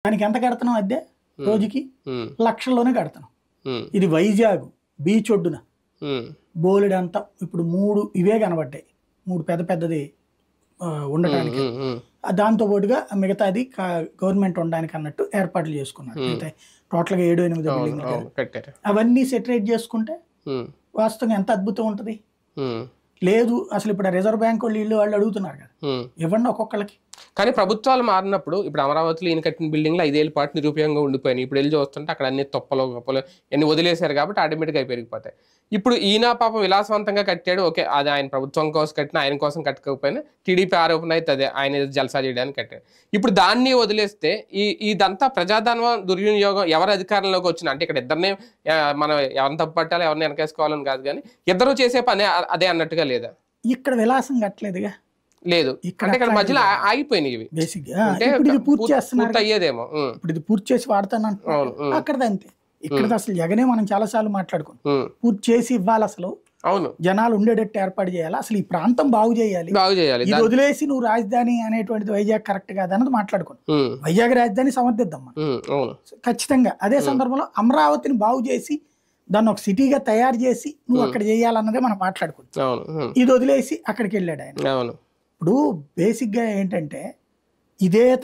దానికి ఎంత కడతాం అద్దె రోజుకి లక్షల్లోనే కడతాం. ఇది వైజాగ్ బీచ్ ఒడ్డున బోలెడంత ఇప్పుడు 3 ఇవే కనబడ్డాయి, 3 పెద్ద పెద్దది ఉండటానికి. దాంతో పాటుగా మిగతాది గవర్నమెంట్ ఉండడానికి అన్నట్టు ఏర్పాట్లు చేసుకున్నారు. టోటల్గా 7-8 బిల్డింగ్లు అవన్నీ సెటరేట్ చేసుకుంటే వాస్తవంగా ఎంత అద్భుతం ఉంటుంది. లేదు అసలు ఇప్పుడు రిజర్వ్ బ్యాంక్ వాళ్ళు అడుగుతున్నారు కదా, ఇవ్వండి ఒక్కొక్కళ్ళకి. కానీ ప్రభుత్వాలు మారినప్పుడు ఇప్పుడు అమరావతిలో ఈయన కట్టిన బిల్డింగ్లు 5 ఏళ్ళ పాటు నిరుపయోగంగా ఉండిపోయినాయి. ఇప్పుడు వెళ్ళి చూస్తుంటే అక్కడ అన్ని తొప్పలు గొప్పలు అన్ని వదిలేశారు కాబట్టి ఆటోమేటిక్గా అవి పెరిగిపోతాయి. ఇప్పుడు ఈయన పాపం విలాసవంతంగా కట్టాడు, ఓకే, అది ఆయన ప్రభుత్వం కోసం కట్టిన, ఆయన కోసం కట్టకపోయినా టీడీపీ ఆరోపణ అయితే అదే ఆయన జల్సా చేయడానికి కట్టాడు. ఇప్పుడు దాన్ని వదిలేస్తే ఇదంతా ప్రజాధనం దుర్వినియోగం ఎవరు అధికారంలోకి వచ్చినా, అంటే ఇక్కడ ఇద్దరినే మనం ఎవరిని తప్పు పట్టాలి ఎవరిని వెనకేసుకోవాలని కాదు, కానీ ఇద్దరు చేసే పని అదే అన్నట్టుగా లేదా? ఇక్కడ విలాసం కట్టలేదుగా, లేదు ఇక్కడ మధ్యలో ఆగిపోయినాయి ఇవి. బేసిక్ ఇది పూర్తి చేస్తున్నారు అయ్యేదేమో, ఇప్పుడు ఇది పూర్తి చేసి వాడతానంటున్నాను. అక్కడది అంతే. ఇక్కడ అసలు జగనే మనం చాలా సార్లు మాట్లాడుకున్నాం, పూర్తి చేసి ఇవ్వాలి, అసలు అవును జనాలు ఉండేటట్టు ఏర్పాటు చేయాలి, అసలు ఈ ప్రాంతం బాగు చేయాలి. ఇది వదిలేసి నువ్వు రాజధాని అనేటువంటిది వైజాగ్ కరెక్ట్ కాదన్నది మాట్లాడుకున్నాం. వైజాగ్ రాజధాని సమర్థిద్దాం మనం ఖచ్చితంగా. అదే సందర్భంలో అమరావతిని బాగు చేసి దాన్ని ఒక సిటీగా తయారు చేసి నువ్వు అక్కడ చేయాలన్నదే మనం మాట్లాడుకుంటాం. ఇది వదిలేసి అక్కడికి వెళ్ళాడు ఆయన. ఇప్పుడు బేసిక్ గా ఏంటంటే ఇదే